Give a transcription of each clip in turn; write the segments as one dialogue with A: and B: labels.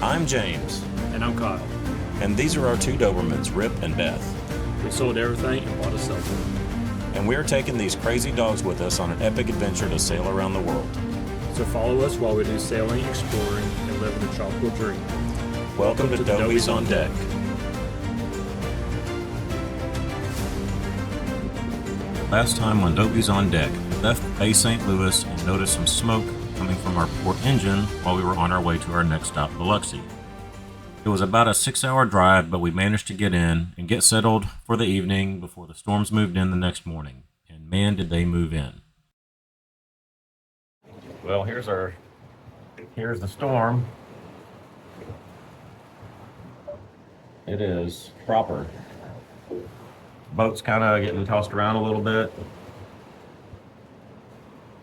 A: I'm James,
B: And I'm Kyle.
A: and these are our two Dobermans, Rip and Beth.
B: We sold everything and bought a cell phone.
A: And we're taking these crazy dogs with us on an epic adventure to sail around the world.
B: So follow us while we do sailing, exploring, and living a tropical dream.
A: Welcome to Dobies on Deck. Last time on Dobies on Deck, we left Bay St. Louis and noticed some smoke coming from our port engine while we were on our way to our next stop, Biloxi. It was about a 6-hour drive, but we managed to get in and get settled for the evening before the storms moved in the next morning. And man, did they move in. Well, here's the storm. It is proper. Boat's kind of getting tossed around a little bit.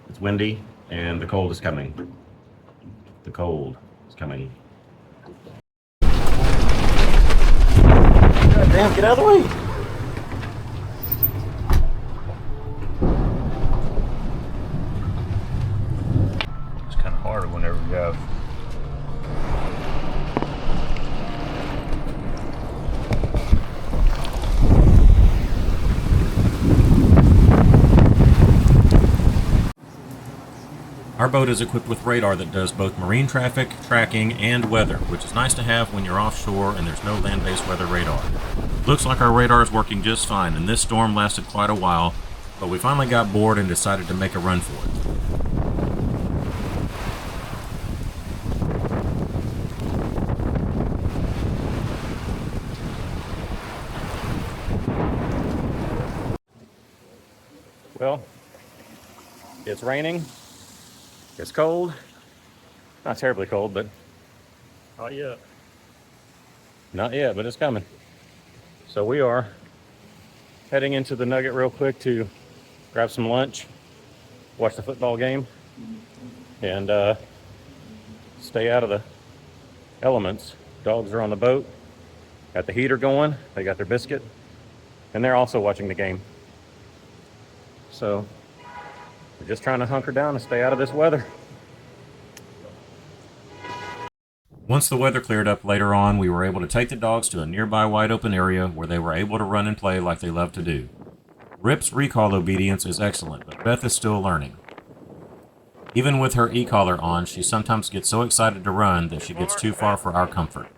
A: It's windy and the cold is coming. The cold is coming. God damn, get out of the way! It's kind of hard whenever you have Our boat is equipped with radar that does both marine traffic, tracking, and weather, which is nice to have when you're offshore and there's no land-based weather radar. Looks like our radar is working just fine, and this storm lasted quite a while, but we finally got bored and decided to make a run for it. Well, it's raining. It's cold. Not terribly cold, but
B: Not yet.
A: not yet, but it's coming. So we are heading into the Nugget real quick to grab some lunch, watch the football game, and stay out of the elements. Dogs are on the boat, got the heater going, they got their biscuit, and they're also watching the game. So we're just trying to hunker down and stay out of this weather. Once the weather cleared up later on, we were able to take the dogs to a nearby wide open area where they were able to run and play like they love to do. Rip's recall obedience is excellent, but Beth is still learning. Even with her e-collar on, she sometimes gets so excited to run that she gets too far for our comfort.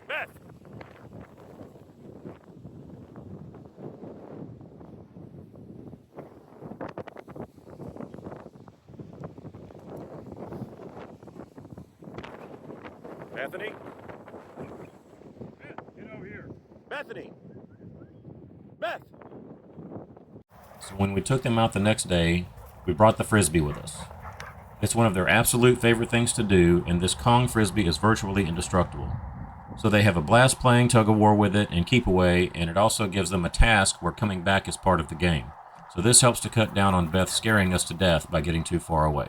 A: Bethany?
B: Get over here.
A: Bethany! Beth! So when we took them out the next day, we brought the Frisbee with us. It's one of their absolute favorite things to do, and this Kong Frisbee is virtually indestructible. So they have a blast playing tug-of-war with it and keep away, and it also gives them a task where coming back is part of the game. So this helps to cut down on Beth scaring us to death by getting too far away.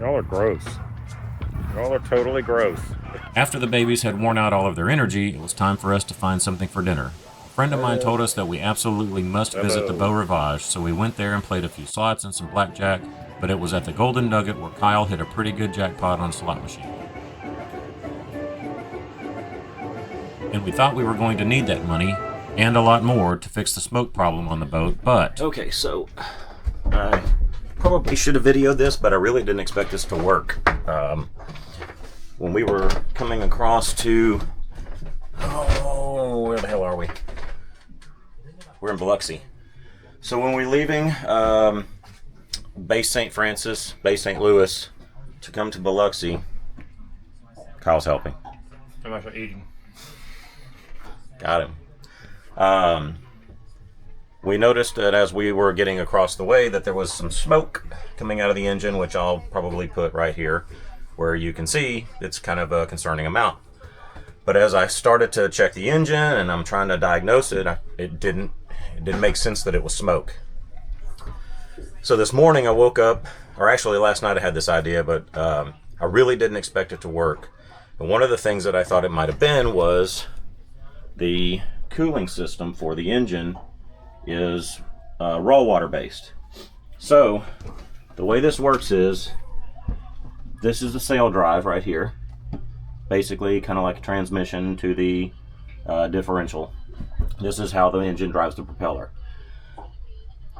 A: Y'all are gross. Y'all are totally gross. After the babies had worn out all of their energy, it was time for us to find something for dinner. A friend of mine told us that we absolutely must visit the Beau Rivage, so we went there and played a few slots and some blackjack, but it was at the Golden Nugget where Kyle hit a pretty good jackpot on a slot machine. And we thought we were going to need that money, and a lot more, to fix the smoke problem on the boat, but...
C: Okay, so I
A: probably should have videoed this, but I really didn't expect this to work. When we were coming across to, oh, where the hell are we? We're in Biloxi. So when we're leaving Base St. Francis, Base St. Louis, to come to Biloxi, Kyle's helping.
B: I'm actually eating.
A: Got him. We noticed that as we were getting across the way that there was some smoke coming out of the engine, which I'll probably put right here where you can see it's kind of a concerning amount. But as I started to check the engine and I'm trying to diagnose it, it didn't make sense that it was smoke. So this morning I woke up, or actually last night I had this idea, but I really didn't expect it to work. And one of the things that I thought it might have been was the cooling system for the engine is raw water based. So the way this works is, this is the sail drive right here, basically kind of like a transmission to the differential. This is how the engine drives the propeller.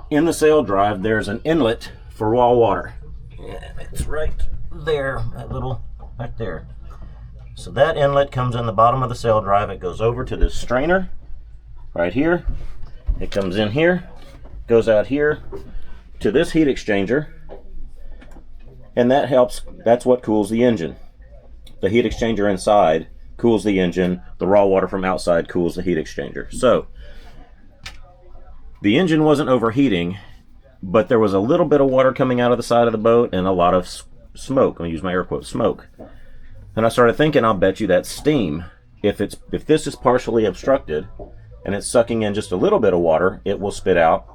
A: In the sail drive there's an inlet for raw water, and it's right there, that little right there. So that inlet comes in the bottom of the sail drive. It goes over to this strainer right here. It comes in here, goes out here to this heat exchanger, and that helps. That's what cools the engine. The heat exchanger inside cools the engine. The raw water from outside cools the heat exchanger. So the engine wasn't overheating, but there was a little bit of water coming out of the side of the boat and a lot of smoke. I'm gonna use my air quotes, smoke. And I started thinking, I'll bet you that's steam. If this is partially obstructed and it's sucking in just a little bit of water, it will spit out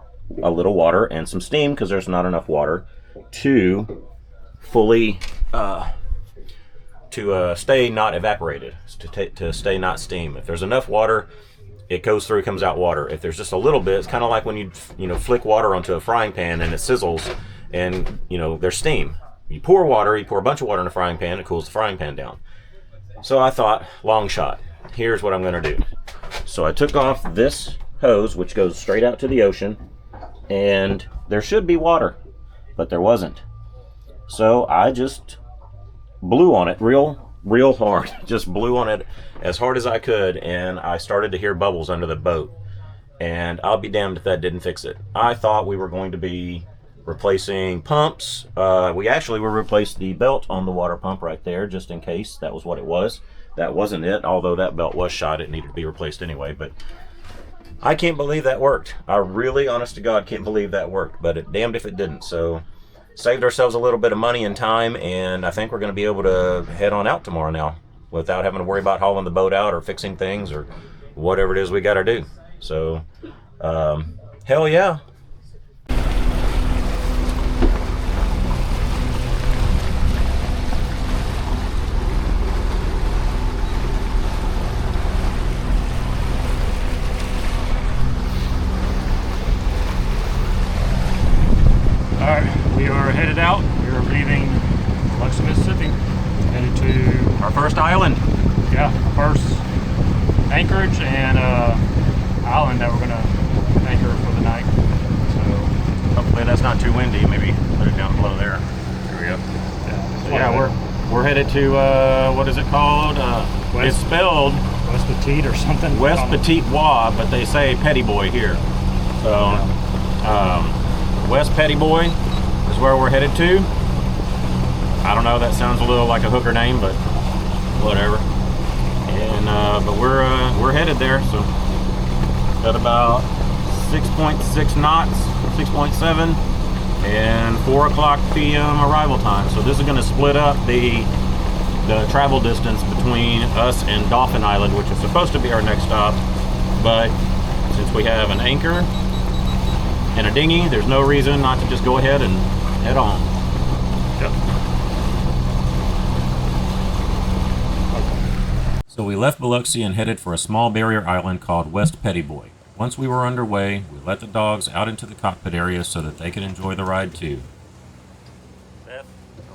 A: a little water and some steam because there's not enough water to fully stay not evaporated, to stay not steam. If there's enough water, it goes through, comes out water. If there's just a little bit, it's kind of like when you flick water onto a frying pan and it sizzles, and there's steam. You pour a bunch of water in a frying pan, it cools the frying pan down. So I thought, long shot. Here's what I'm going to do. So I took off this hose, which goes straight out to the ocean, and there should be water, but there wasn't. So I just blew on it real hard. Just blew on it as hard as I could, and I started to hear bubbles under the boat. And I'll be damned if that didn't fix it. I thought we were going to be replacing pumps. We actually will replace the belt on the water pump right there, just in case that was what it was. That wasn't it, although that belt was shot. It needed to be replaced anyway. But I can't believe that worked. I really, honest to God, can't believe that worked. But damned if it didn't. So saved ourselves a little bit of money and time, and I think we're going to be able to head on out tomorrow now without having to worry about hauling the boat out or fixing things or whatever it is we got to do. So hell yeah.
B: We are headed out. We are leaving Biloxi, Mississippi, headed to
A: Our first island.
B: our first anchorage and island that we're gonna anchor for the night. So
A: Hopefully that's not too windy. Maybe put it down below there. There we go. We're headed to what is it called? It's spelled
B: West Petit or something.
A: West Petit Bois, but they say Petit Boy here. So West Petit Boy is where we're headed to. I don't know, that sounds a little like a hooker name, but whatever. And but we're headed there. So at about 6.6 knots, 6.7, and 4 o'clock p.m. arrival time. So this is going to split up the travel distance between us and Dauphin Island, which is supposed to be our next stop. But since we have an anchor and a dinghy, there's no reason not to just go ahead and head on. So we left Biloxi and headed for a small barrier island called West Petit Boy. Once we were underway, we let the dogs out into the cockpit area so that they could enjoy the ride too.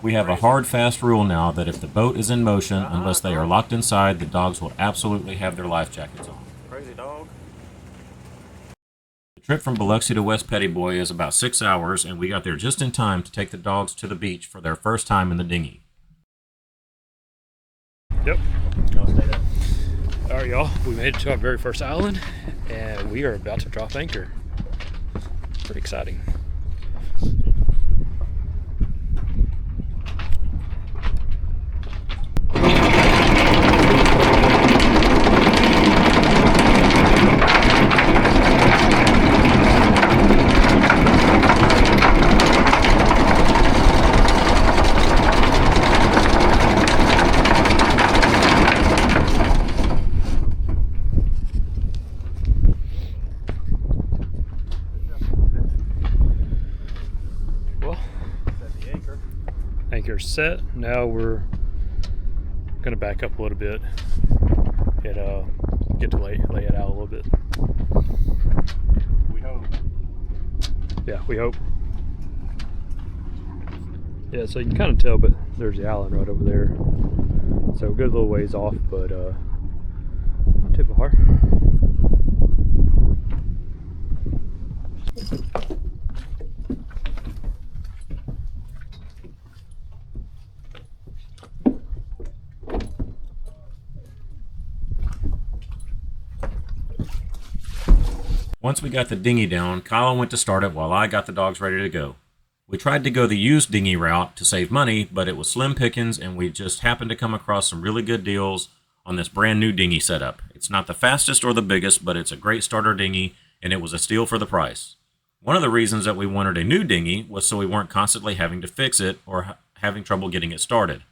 A: We have a hard, fast rule now that if the boat is in motion, unless they are locked inside, the dogs will absolutely have their life jackets on.
C: Crazy dog.
A: The Trip from Biloxi to West Petit Bois is about 6 hours, and we got there just in time to take the dogs to the beach for their first time in the dinghy.
B: Yep. All right, y'all. We made it to our very first island, and we are about to drop anchor. Pretty exciting. Anchor set. Now we're gonna back up a little bit and get to lay it out a little bit.
A: We hope.
B: Yeah, we hope. Yeah, so you can kind of tell, but there's the island right over there. So a good little ways off, but not too far.
A: Once we got the dinghy down, Kyle went to start it while I got the dogs ready to go. We tried to go the used dinghy route to save money, but it was slim pickings, and we just happened to come across some really good deals on this brand new dinghy setup. It's not the fastest or the biggest, but it's a great starter dinghy, and it was a steal for the price. One of the reasons that we wanted a new dinghy was so we weren't constantly having to fix it or having trouble getting it started.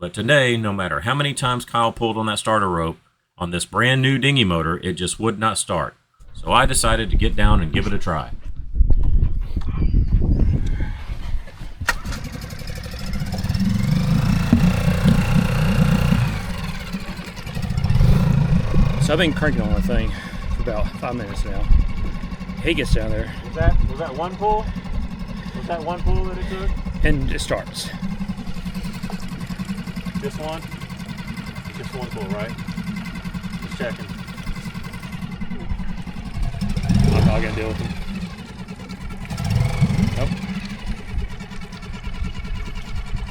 A: But today, no matter how many times Kyle pulled on that starter rope on this brand new dinghy motor, it just would not start. So I decided to get down and give it a try.
B: So I've been cranking on that thing for about 5 minutes now. He gets down there.
A: Was that one pull? Was that one pull that it took?
B: And it starts.
A: Just one? Just one pull, right? Just checking.
B: I'm not gonna deal with him. Nope.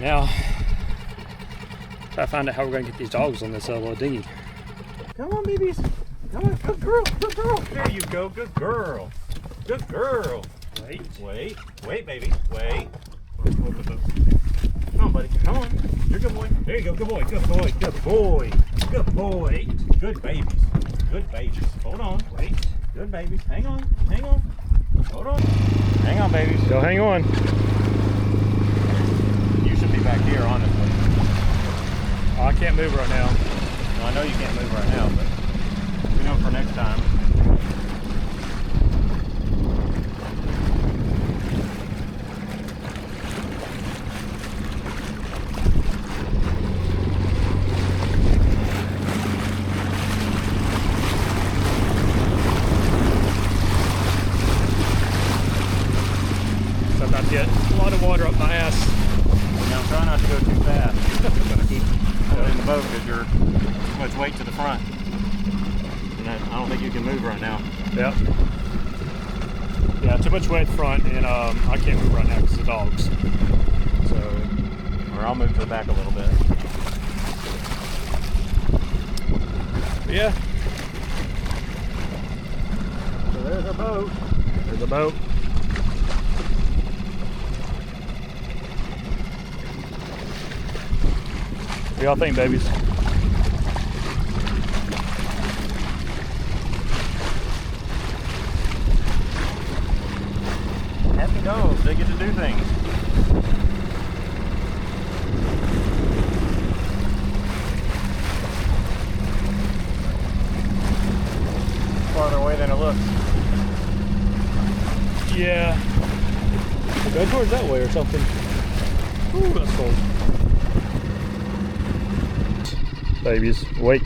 B: Now, try to find out how we're gonna get these dogs on this little dinghy.
A: Come on, babies. Come on, good girl, good girl. There you go, good girl. Good girl. Wait, baby, wait. Come on, buddy, come on. You're a good boy. There you go, good boy, good boy, good boy. Good boy. Good babies. Good babies. Hold on, wait. Good babies. Hang on. Hold on. Hang on, babies.
B: So hang on.
A: You should be back here, honestly.
B: Oh, I can't move right now.
A: No, I know you can't move right now, but we know for next time.
B: Get a lot of water up my ass.
A: Now try not to go too fast. I'm gonna keep in the boat because you're too much weight to the front. And I don't think you can move right now.
B: Yep. Yeah, too much weight front, and I can't move right now because of the dogs. So,
A: or I'll move to the back a little bit.
B: But yeah.
A: So there's our boat.
B: There's a boat. What do y'all think, babies?
A: Happy dogs, they get to do things. Farther away than it looks.
B: Yeah. We'll go towards that way or something. Ooh, that's cold. Babies, wait.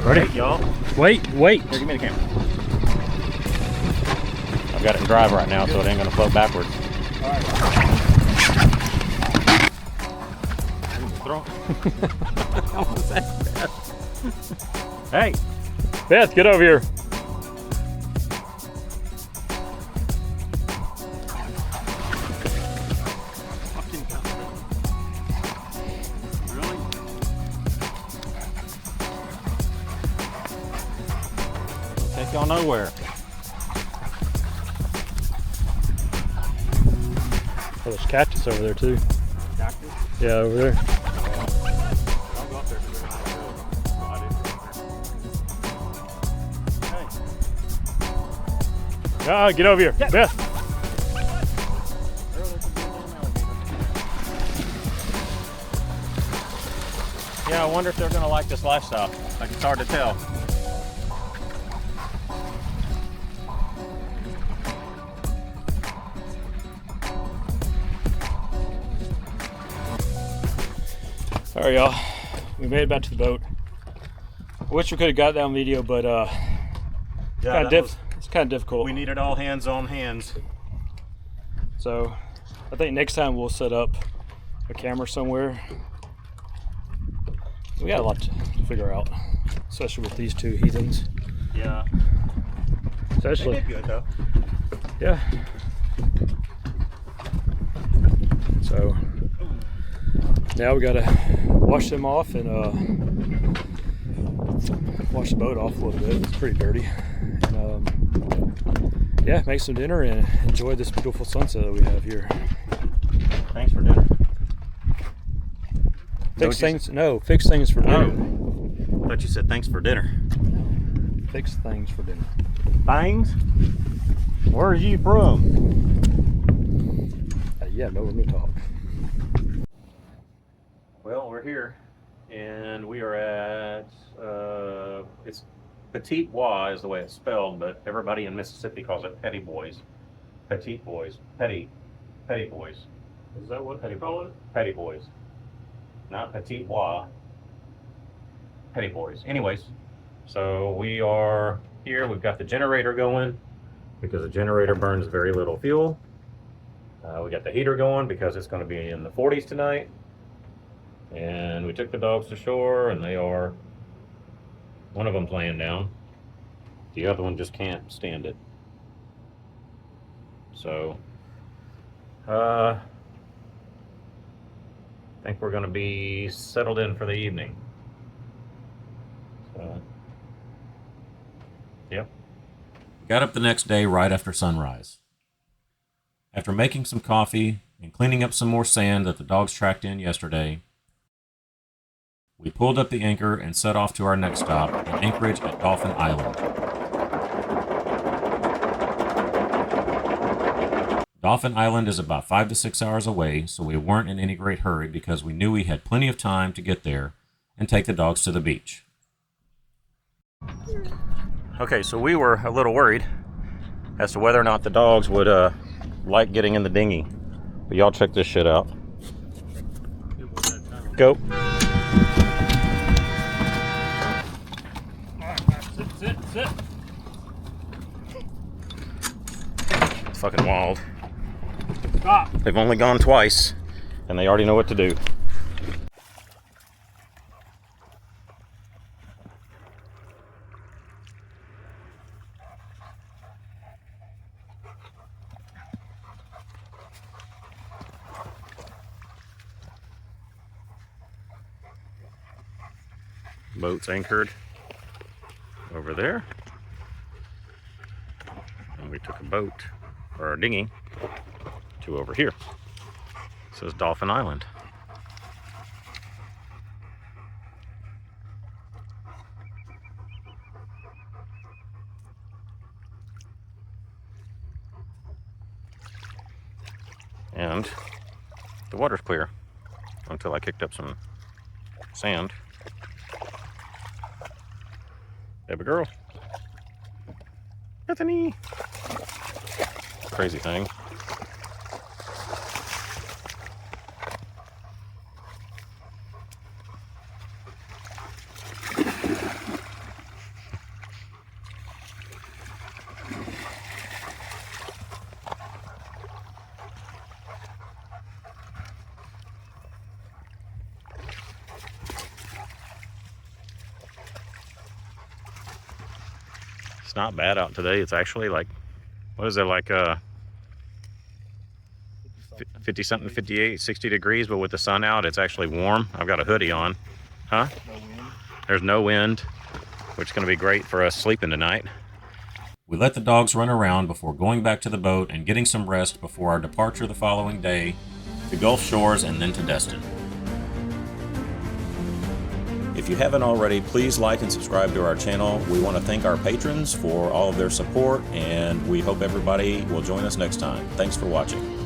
A: Ready, y'all?
B: Wait.
A: Here, give me the camera. I've got it in drive right now, so it ain't gonna float backwards. Throw. Almost said Beth. Hey,
B: Beth, get over here.
A: really? Take y'all nowhere.
B: Oh, there's cactus over there too.
A: Cactus?
B: Yeah, over there.
A: I'll go up there because they're not really. Hey.
B: Ah, get over here.
A: Yeah.
B: Beth.
A: Yeah, I wonder if they're gonna like this lifestyle. Like, it's hard to tell.
B: All right, y'all. We made it back to the boat. I wish we could have got that on video, but
A: Yeah,
B: it's kind of difficult.
A: we needed all hands on hands.
B: So I think next time we'll set up a camera somewhere. We got a lot to figure out, especially with these two heathens.
A: Yeah. They
B: Especially,
A: did good though.
B: yeah. So now we gotta wash them off and wash the boat off a little bit. It's pretty dirty. And, yeah, make some dinner and enjoy this beautiful sunset that we have here.
A: Thanks for dinner.
B: Fix things for dinner.
A: Oh, thought you said thanks for dinner.
B: Fix things for dinner.
A: Things? Where are you from?
B: Yeah, no room to talk.
A: Well, we're here, and we are at, it's Petit Bois is the way it's spelled, but everybody in Mississippi calls it Petit Boys. Petit Boys. Petit Boys.
B: Is that what they call it?
A: Petit Boys. Not Petit Bois. Petit Boys. Anyways, so we are here. We've got the generator going because the generator burns very little fuel. We got the heater going because it's going to be in the 40s tonight. And we took the dogs to shore, and they are, one of them laying down. The other one just can't stand it. So, I think we're going to be settled in for the evening. So, yep. Got up the next day right after sunrise. After making some coffee and cleaning up some more sand that the dogs tracked in yesterday, we pulled up the anchor and set off to our next stop, an anchorage at Dauphin Island. Dauphin Island is about 5 to 6 hours away, so we weren't in any great hurry because we knew we had plenty of time to get there and take the dogs to the beach. Okay, so we were a little worried as to whether or not the dogs would like getting in the dinghy. But y'all check this shit out. Go.
B: Sit.
A: It's fucking wild.
B: Stop.
A: They've only gone twice, and they already know what to do. Boat's anchored over there. And we took a boat, or a dinghy, to over here. It says Dauphin Island. And the water's clear until I kicked up some sand. Baby girl. Bethany. Crazy thing. It's not bad out today. It's actually like, what is it, like 50 something, 58, 60 degrees, but with the sun out, it's actually warm. I've got a hoodie on. Huh?
B: No wind.
A: There's no wind, which is going to be great for us sleeping tonight. We let the dogs run around before going back to the boat and getting some rest before our departure the following day to Gulf Shores and then to Destin. If you haven't already, please like and subscribe to our channel. We want to thank our patrons for all of their support, and we hope everybody will join us next time. Thanks for watching.